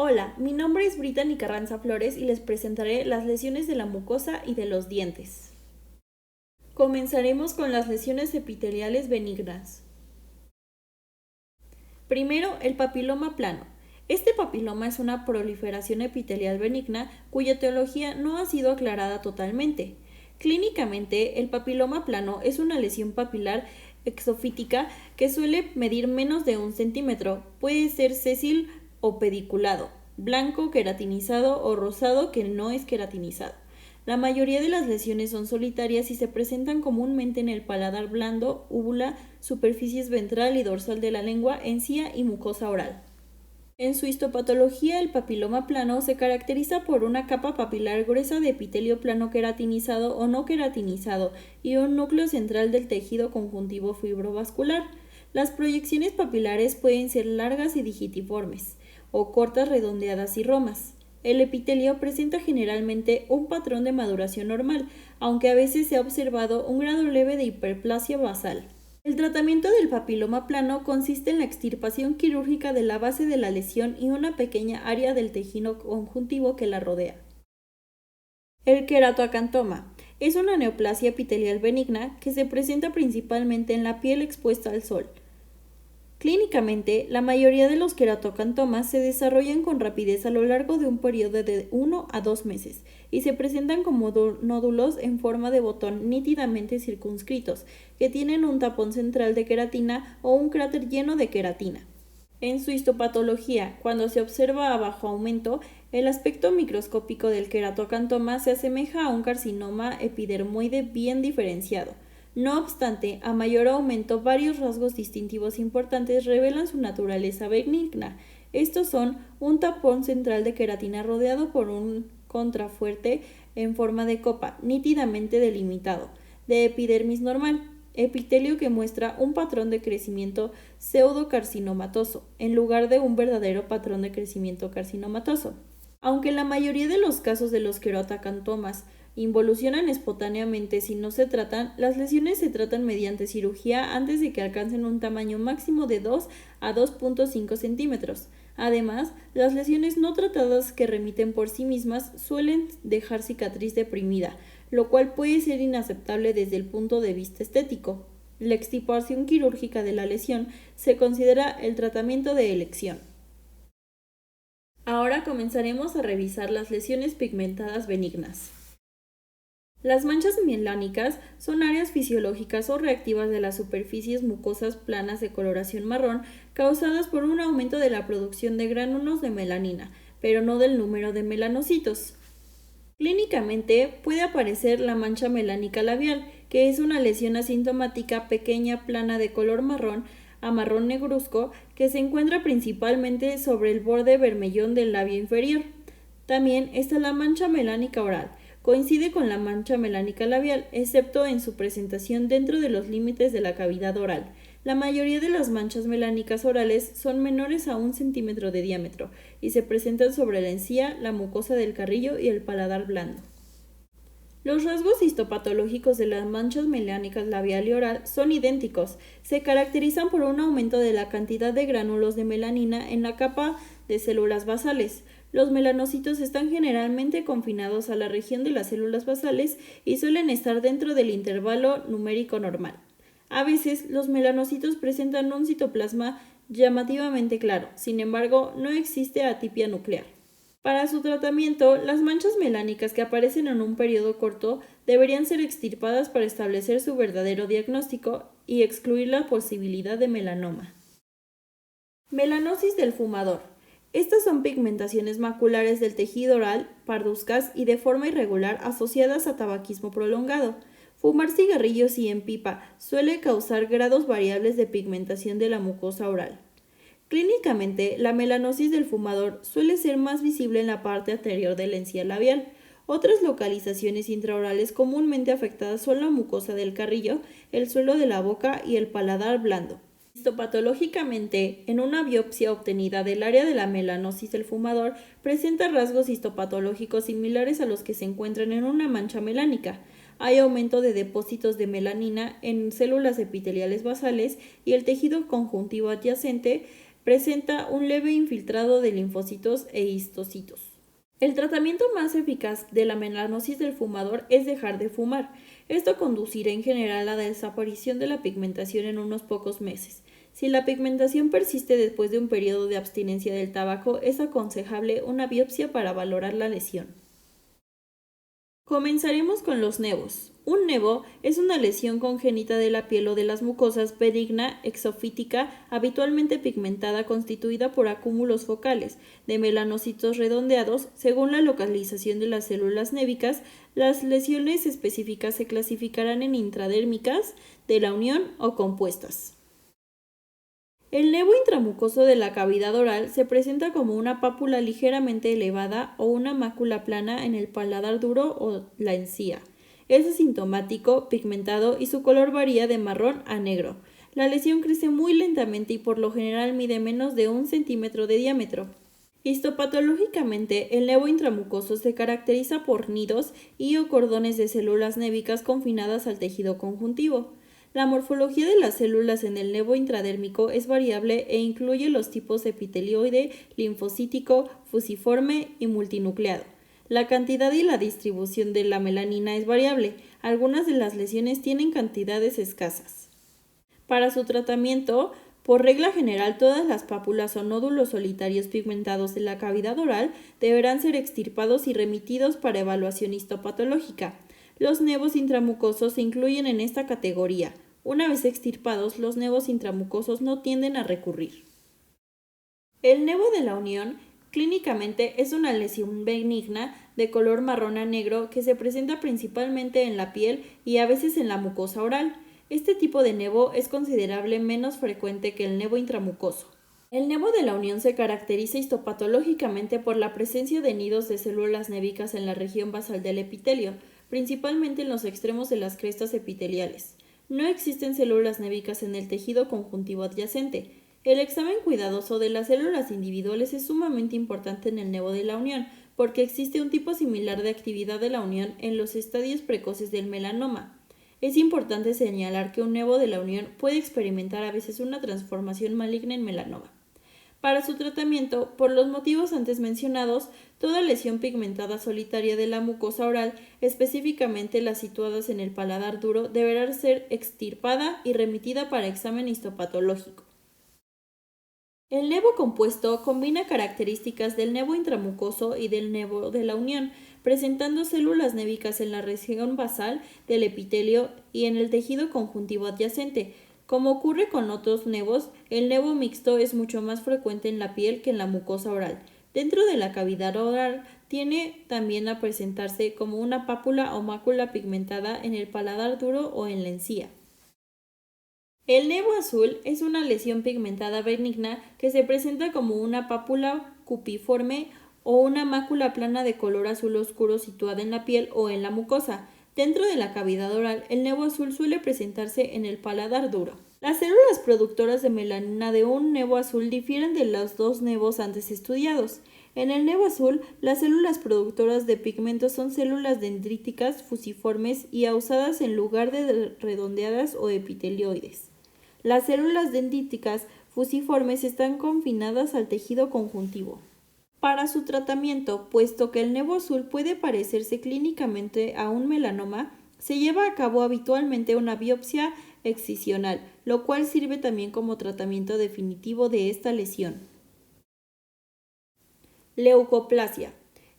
Hola, mi nombre es Brittany Carranza Flores y les presentaré las lesiones de la mucosa y de los dientes. Comenzaremos con las lesiones epiteliales benignas. Primero, el papiloma plano. Este papiloma es una proliferación epitelial benigna cuya etiología no ha sido aclarada totalmente. Clínicamente, el papiloma plano es una lesión papilar exofítica que suele medir menos de 1 centímetro, puede ser sésil o pediculado, blanco, queratinizado o rosado que no es queratinizado. La mayoría de las lesiones son solitarias y se presentan comúnmente en el paladar blando, úvula, superficies ventral y dorsal de la lengua, encía y mucosa oral. En su histopatología, el papiloma plano se caracteriza por una capa papilar gruesa de epitelio plano queratinizado o no queratinizado y un núcleo central del tejido conjuntivo fibrovascular. Las proyecciones papilares pueden ser largas y digitiformes, o cortas, redondeadas y romas. El epitelio presenta generalmente un patrón de maduración normal, aunque a veces se ha observado un grado leve de hiperplasia basal. El tratamiento del papiloma plano consiste en la extirpación quirúrgica de la base de la lesión y una pequeña área del tejido conjuntivo que la rodea. El queratoacantoma es una neoplasia epitelial benigna que se presenta principalmente en la piel expuesta al sol. Clínicamente, la mayoría de los queratoacantomas se desarrollan con rapidez a lo largo de un periodo de 1 a 2 meses y se presentan como nódulos en forma de botón nítidamente circunscritos, que tienen un tapón central de queratina o un cráter lleno de queratina. En su histopatología, cuando se observa a bajo aumento, el aspecto microscópico del queratoacantoma se asemeja a un carcinoma epidermoide bien diferenciado. No obstante, a mayor aumento, varios rasgos distintivos importantes revelan su naturaleza benigna. Estos son un tapón central de queratina rodeado por un contrafuerte en forma de copa, nítidamente delimitado, de epidermis normal, epitelio que muestra un patrón de crecimiento pseudocarcinomatoso, en lugar de un verdadero patrón de crecimiento carcinomatoso. Aunque la mayoría de los casos de los queratoacantomas involucionan espontáneamente si no se tratan, las lesiones se tratan mediante cirugía antes de que alcancen un tamaño máximo de 2 a 2.5 centímetros. Además, las lesiones no tratadas que remiten por sí mismas suelen dejar cicatriz deprimida, lo cual puede ser inaceptable desde el punto de vista estético. La extirpación quirúrgica de la lesión se considera el tratamiento de elección. Ahora comenzaremos a revisar las lesiones pigmentadas benignas. Las manchas melánicas son áreas fisiológicas o reactivas de las superficies mucosas planas de coloración marrón causadas por un aumento de la producción de gránulos de melanina, pero no del número de melanocitos. Clínicamente puede aparecer la mancha melánica labial, que es una lesión asintomática pequeña plana de color marrón a marrón negruzco que se encuentra principalmente sobre el borde vermellón del labio inferior. También está la mancha melánica oral. Coincide con la mancha melánica labial, excepto en su presentación dentro de los límites de la cavidad oral. La mayoría de las manchas melánicas orales son menores a 1 centímetro de diámetro y se presentan sobre la encía, la mucosa del carrillo y el paladar blando. Los rasgos histopatológicos de las manchas melánicas labial y oral son idénticos. Se caracterizan por un aumento de la cantidad de gránulos de melanina en la capa de células basales. Los melanocitos están generalmente confinados a la región de las células basales y suelen estar dentro del intervalo numérico normal. A veces, los melanocitos presentan un citoplasma llamativamente claro, sin embargo, no existe atipia nuclear. Para su tratamiento, las manchas melánicas que aparecen en un periodo corto deberían ser extirpadas para establecer su verdadero diagnóstico y excluir la posibilidad de melanoma. Melanosis del fumador. Estas son pigmentaciones maculares del tejido oral, parduzcas y de forma irregular asociadas a tabaquismo prolongado. Fumar cigarrillos y en pipa suele causar grados variables de pigmentación de la mucosa oral. Clínicamente, la melanosis del fumador suele ser más visible en la parte anterior de la encía labial. Otras localizaciones intraorales comúnmente afectadas son la mucosa del carrillo, el suelo de la boca y el paladar blando. Histopatológicamente, en una biopsia obtenida del área de la melanosis del fumador, presenta rasgos histopatológicos similares a los que se encuentran en una mancha melánica. Hay aumento de depósitos de melanina en células epiteliales basales y el tejido conjuntivo adyacente presenta un leve infiltrado de linfocitos e histocitos. El tratamiento más eficaz de la melanosis del fumador es dejar de fumar. Esto conducirá en general a la desaparición de la pigmentación en unos pocos meses. Si la pigmentación persiste después de un periodo de abstinencia del tabaco, es aconsejable una biopsia para valorar la lesión. Comenzaremos con los nevos. Un nevo es una lesión congénita de la piel o de las mucosas benigna, exofítica, habitualmente pigmentada, constituida por acúmulos focales de melanocitos redondeados. Según la localización de las células névicas, las lesiones específicas se clasificarán en intradérmicas, de la unión o compuestas. El nevo intramucoso de la cavidad oral se presenta como una pápula ligeramente elevada o una mácula plana en el paladar duro o la encía. Es asintomático, pigmentado y su color varía de marrón a negro. La lesión crece muy lentamente y por lo general mide menos de 1 centímetro de diámetro. Histopatológicamente, el nevo intramucoso se caracteriza por nidos y o cordones de células névicas confinadas al tejido conjuntivo. La morfología de las células en el nevo intradérmico es variable e incluye los tipos epitelioide, linfocítico, fusiforme y multinucleado. La cantidad y la distribución de la melanina es variable. Algunas de las lesiones tienen cantidades escasas. Para su tratamiento, por regla general, todas las pápulas o nódulos solitarios pigmentados de la cavidad oral deberán ser extirpados y remitidos para evaluación histopatológica. Los nevos intramucosos se incluyen en esta categoría. Una vez extirpados, los nevos intramucosos no tienden a recurrir. El nevo de la unión clínicamente es una lesión benigna de color marrón a negro que se presenta principalmente en la piel y a veces en la mucosa oral. Este tipo de nevo es considerablemente menos frecuente que el nevo intramucoso. El nevo de la unión se caracteriza histopatológicamente por la presencia de nidos de células névicas en la región basal del epitelio, principalmente en los extremos de las crestas epiteliales. No existen células névicas en el tejido conjuntivo adyacente. El examen cuidadoso de las células individuales es sumamente importante en el nevo de la unión, porque existe un tipo similar de actividad de la unión en los estadios precoces del melanoma. Es importante señalar que un nevo de la unión puede experimentar a veces una transformación maligna en melanoma. Para su tratamiento, por los motivos antes mencionados, toda lesión pigmentada solitaria de la mucosa oral, específicamente las situadas en el paladar duro, deberá ser extirpada y remitida para examen histopatológico. El nevo compuesto combina características del nevo intramucoso y del nevo de la unión, presentando células névicas en la región basal del epitelio y en el tejido conjuntivo adyacente. Como ocurre con otros nevos, el nevo mixto es mucho más frecuente en la piel que en la mucosa oral. Dentro de la cavidad oral tiene también a presentarse como una pápula o mácula pigmentada en el paladar duro o en la encía. El nevo azul es una lesión pigmentada benigna que se presenta como una pápula cupiforme o una mácula plana de color azul oscuro situada en la piel o en la mucosa. Dentro de la cavidad oral, el nevo azul suele presentarse en el paladar duro. Las células productoras de melanina de un nevo azul difieren de los dos nevos antes estudiados. En el nevo azul, las células productoras de pigmentos son células dendríticas fusiformes y ausadas en lugar de redondeadas o epitelioides. Las células dendríticas fusiformes están confinadas al tejido conjuntivo. Para su tratamiento, puesto que el nevo azul puede parecerse clínicamente a un melanoma, se lleva a cabo habitualmente una biopsia excisional, lo cual sirve también como tratamiento definitivo de esta lesión. Leucoplasia.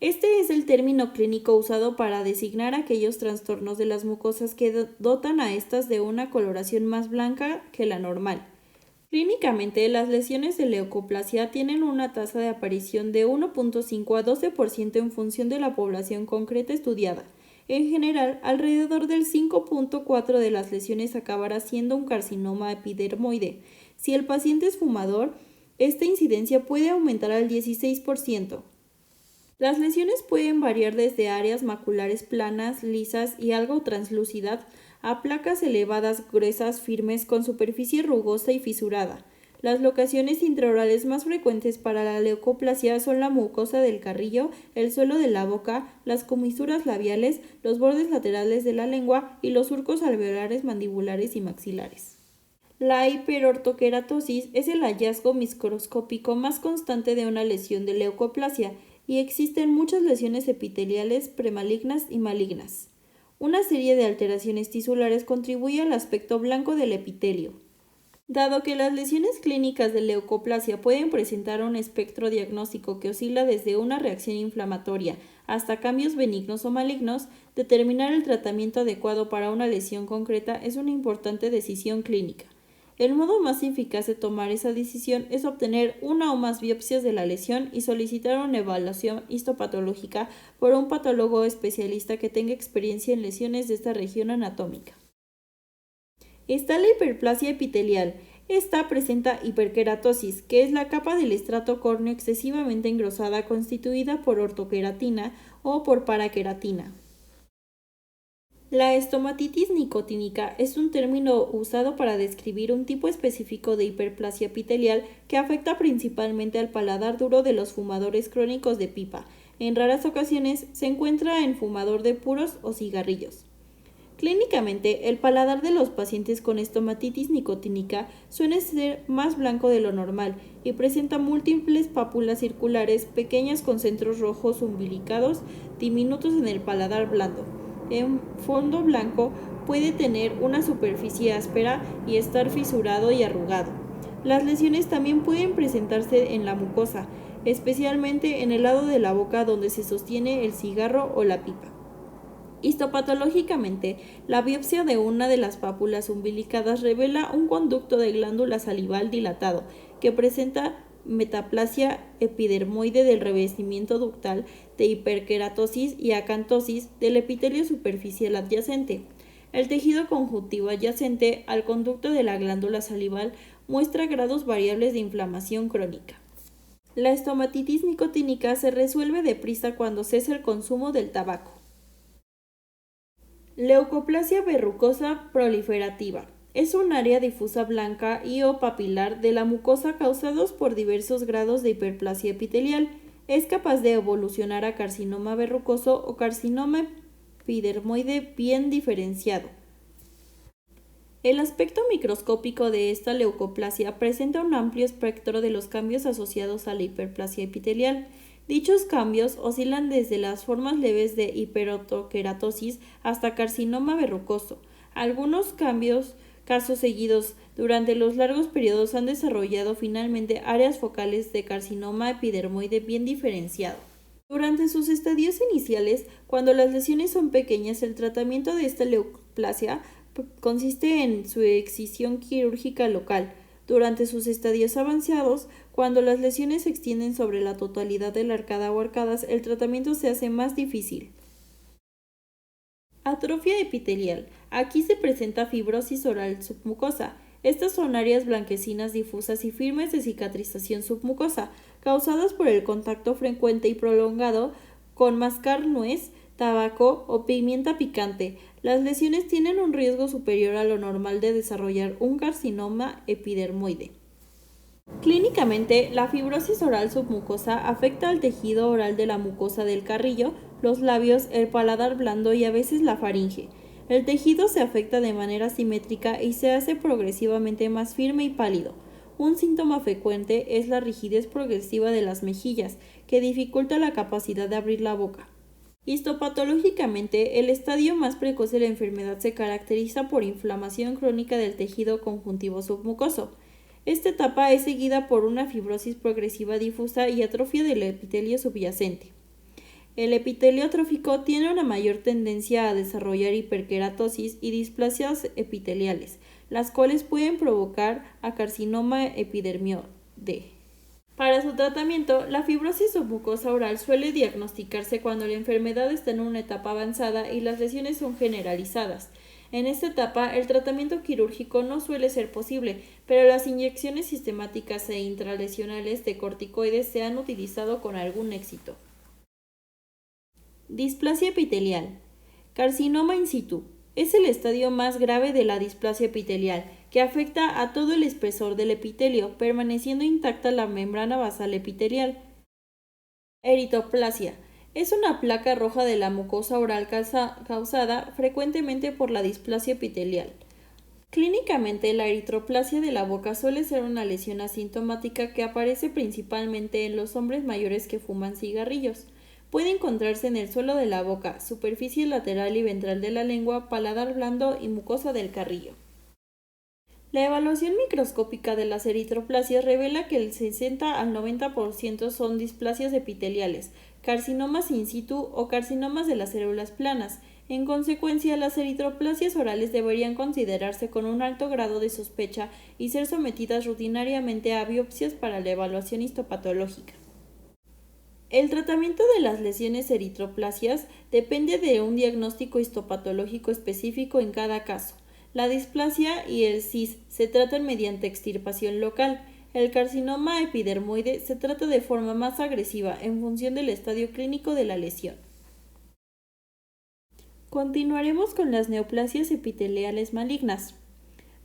Este es el término clínico usado para designar aquellos trastornos de las mucosas que dotan a estas de una coloración más blanca que la normal. Clínicamente, las lesiones de leucoplasia tienen una tasa de aparición de 1.5 a 12% en función de la población concreta estudiada. En general, alrededor del 5.4% de las lesiones acabará siendo un carcinoma epidermoide. Si el paciente es fumador, esta incidencia puede aumentar al 16%. Las lesiones pueden variar desde áreas maculares planas, lisas y algo translúcidas a placas elevadas, gruesas, firmes, con superficie rugosa y fisurada. Las locaciones intraorales más frecuentes para la leucoplasia son la mucosa del carrillo, el suelo de la boca, las comisuras labiales, los bordes laterales de la lengua y los surcos alveolares mandibulares y maxilares. La hiperortoqueratosis es el hallazgo microscópico más constante de una lesión de leucoplasia y existen muchas lesiones epiteliales premalignas y malignas. Una serie de alteraciones tisulares contribuye al aspecto blanco del epitelio. Dado que las lesiones clínicas de leucoplasia pueden presentar un espectro diagnóstico que oscila desde una reacción inflamatoria hasta cambios benignos o malignos, determinar el tratamiento adecuado para una lesión concreta es una importante decisión clínica. El modo más eficaz de tomar esa decisión es obtener una o más biopsias de la lesión y solicitar una evaluación histopatológica por un patólogo especialista que tenga experiencia en lesiones de esta región anatómica. Está la hiperplasia epitelial. Esta presenta hiperkeratosis, que es la capa del estrato córneo excesivamente engrosada constituida por ortoqueratina o por paraqueratina. La estomatitis nicotínica es un término usado para describir un tipo específico de hiperplasia epitelial que afecta principalmente al paladar duro de los fumadores crónicos de pipa. En raras ocasiones se encuentra en fumador de puros o cigarrillos. Clínicamente, el paladar de los pacientes con estomatitis nicotínica suele ser más blanco de lo normal y presenta múltiples pápulas circulares pequeñas con centros rojos umbilicados diminutos en el paladar blando. En fondo blanco puede tener una superficie áspera y estar fisurado y arrugado. Las lesiones también pueden presentarse en la mucosa, especialmente en el lado de la boca donde se sostiene el cigarro o la pipa. Histopatológicamente, la biopsia de una de las pápulas umbilicadas revela un conducto de glándula salival dilatado que presenta metaplasia epidermoide del revestimiento ductal de hiperkeratosis y acantosis del epitelio superficial adyacente. El tejido conjuntivo adyacente al conducto de la glándula salival muestra grados variables de inflamación crónica. La estomatitis nicotínica se resuelve deprisa cuando cesa el consumo del tabaco. Leucoplasia verrucosa proliferativa. Es un área difusa blanca y o papilar de la mucosa causados por diversos grados de hiperplasia epitelial. Es capaz de evolucionar a carcinoma verrucoso o carcinoma epidermoide bien diferenciado. El aspecto microscópico de esta leucoplasia presenta un amplio espectro de los cambios asociados a la hiperplasia epitelial. Dichos cambios oscilan desde las formas leves de hiperortoqueratosis hasta carcinoma verrucoso. Algunos casos seguidos durante los largos periodos han desarrollado finalmente áreas focales de carcinoma epidermoide bien diferenciado. Durante sus estadios iniciales, cuando las lesiones son pequeñas, el tratamiento de esta leucoplasia consiste en su excisión quirúrgica local. Durante sus estadios avanzados, cuando las lesiones se extienden sobre la totalidad de la arcada o arcadas, el tratamiento se hace más difícil. Atrofia epitelial. Aquí se presenta fibrosis oral submucosa. Estas son áreas blanquecinas difusas y firmes de cicatrización submucosa, causadas por el contacto frecuente y prolongado con mascar nuez, tabaco o pimienta picante. Las lesiones tienen un riesgo superior a lo normal de desarrollar un carcinoma epidermoide. Clínicamente, la fibrosis oral submucosa afecta al tejido oral de la mucosa del carrillo, los labios, el paladar blando y a veces la faringe. El tejido se afecta de manera simétrica y se hace progresivamente más firme y pálido. Un síntoma frecuente es la rigidez progresiva de las mejillas, que dificulta la capacidad de abrir la boca. Histopatológicamente, el estadio más precoz de la enfermedad se caracteriza por inflamación crónica del tejido conjuntivo submucoso. Esta etapa es seguida por una fibrosis progresiva difusa y atrofia del epitelio subyacente. El epitelio atrófico tiene una mayor tendencia a desarrollar hiperkeratosis y displasias epiteliales, las cuales pueden provocar a carcinoma epidermoide. Para su tratamiento, la fibrosis submucosa oral suele diagnosticarse cuando la enfermedad está en una etapa avanzada y las lesiones son generalizadas. En esta etapa, el tratamiento quirúrgico no suele ser posible, pero las inyecciones sistemáticas e intralesionales de corticoides se han utilizado con algún éxito. Displasia epitelial. Carcinoma in situ. Es el estadio más grave de la displasia epitelial, que afecta a todo el espesor del epitelio, permaneciendo intacta la membrana basal epitelial. Eritoplasia. Es una placa roja de la mucosa oral causada frecuentemente por la displasia epitelial. Clínicamente, la eritroplasia de la boca suele ser una lesión asintomática que aparece principalmente en los hombres mayores que fuman cigarrillos. Puede encontrarse en el suelo de la boca, superficie lateral y ventral de la lengua, paladar blando y mucosa del carrillo. La evaluación microscópica de las eritroplasias revela que el 60 al 90% son displasias epiteliales, carcinomas in situ o carcinomas de las células planas. En consecuencia, las eritroplasias orales deberían considerarse con un alto grado de sospecha y ser sometidas rutinariamente a biopsias para la evaluación histopatológica. El tratamiento de las lesiones eritroplasias depende de un diagnóstico histopatológico específico en cada caso. La displasia y el CIS se tratan mediante extirpación local. El carcinoma epidermoide se trata de forma más agresiva en función del estadio clínico de la lesión. Continuaremos con las neoplasias epiteliales malignas.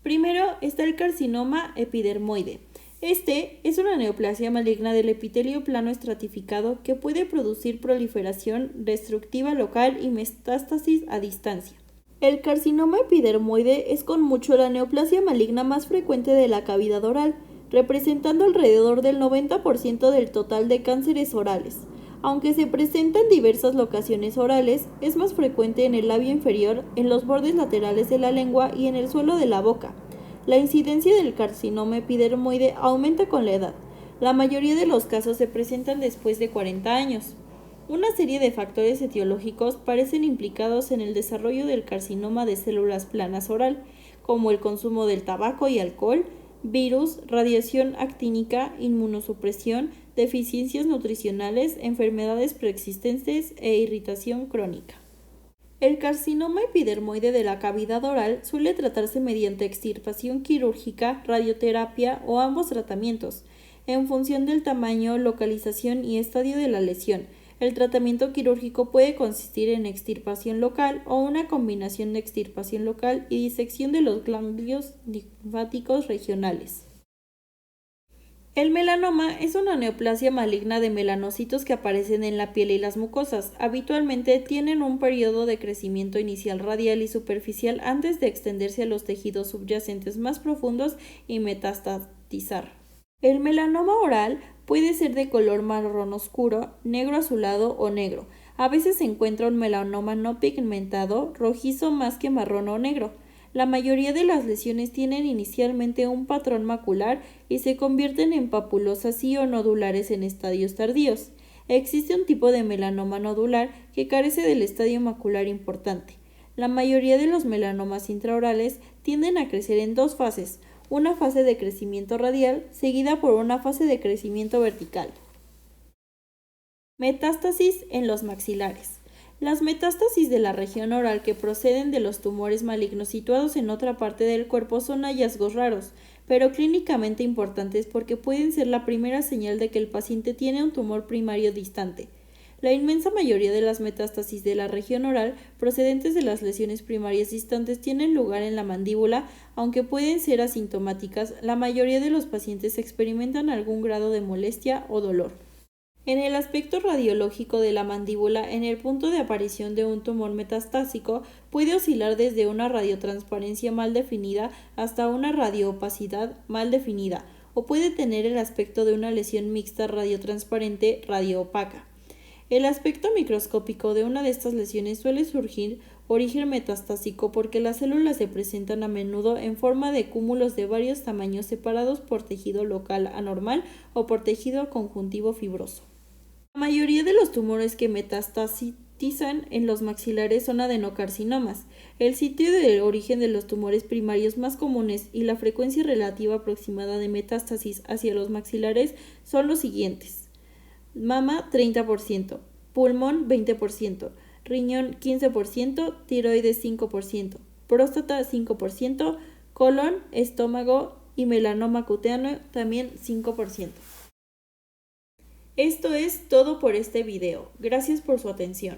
Primero está el carcinoma epidermoide. Este es una neoplasia maligna del epitelio plano estratificado que puede producir proliferación destructiva local y metástasis a distancia. El carcinoma epidermoide es con mucho la neoplasia maligna más frecuente de la cavidad oral, representando alrededor del 90% del total de cánceres orales. Aunque se presenta en diversas locaciones orales, es más frecuente en el labio inferior, en los bordes laterales de la lengua y en el suelo de la boca. La incidencia del carcinoma epidermoide aumenta con la edad. La mayoría de los casos se presentan después de 40 años. Una serie de factores etiológicos parecen implicados en el desarrollo del carcinoma de células planas oral, como el consumo del tabaco y alcohol, virus, radiación actínica, inmunosupresión, deficiencias nutricionales, enfermedades preexistentes e irritación crónica. El carcinoma epidermoide de la cavidad oral suele tratarse mediante extirpación quirúrgica, radioterapia o ambos tratamientos, en función del tamaño, localización y estadio de la lesión. El tratamiento quirúrgico puede consistir en extirpación local o una combinación de extirpación local y disección de los ganglios linfáticos regionales. El melanoma es una neoplasia maligna de melanocitos que aparecen en la piel y las mucosas. Habitualmente tienen un periodo de crecimiento inicial radial y superficial antes de extenderse a los tejidos subyacentes más profundos y metastatizar. El melanoma oral puede ser de color marrón oscuro, negro azulado o negro. A veces se encuentra un melanoma no pigmentado, rojizo más que marrón o negro. La mayoría de las lesiones tienen inicialmente un patrón macular y se convierten en papulosas y o nodulares en estadios tardíos. Existe un tipo de melanoma nodular que carece del estadio macular importante. La mayoría de los melanomas intraorales tienden a crecer en dos fases, una fase de crecimiento radial seguida por una fase de crecimiento vertical. Metástasis en los maxilares. Las metástasis de la región oral que proceden de los tumores malignos situados en otra parte del cuerpo son hallazgos raros, pero clínicamente importantes porque pueden ser la primera señal de que el paciente tiene un tumor primario distante. La inmensa mayoría de las metástasis de la región oral procedentes de las lesiones primarias distantes tienen lugar en la mandíbula, aunque pueden ser asintomáticas. La mayoría de los pacientes experimentan algún grado de molestia o dolor. En el aspecto radiológico de la mandíbula, en el punto de aparición de un tumor metastásico, puede oscilar desde una radiotransparencia mal definida hasta una radioopacidad mal definida, o puede tener el aspecto de una lesión mixta radiotransparente radioopaca. El aspecto microscópico de una de estas lesiones suele surgir origen metastásico porque las células se presentan a menudo en forma de cúmulos de varios tamaños separados por tejido local anormal o por tejido conjuntivo fibroso. La mayoría de los tumores que metastasizan en los maxilares son adenocarcinomas. El sitio de origen de los tumores primarios más comunes y la frecuencia relativa aproximada de metástasis hacia los maxilares son los siguientes: mama 30%, pulmón 20%, riñón 15%, tiroides 5%, próstata 5%, colon, estómago y melanoma cutáneo también 5%. Esto es todo por este video. Gracias por su atención.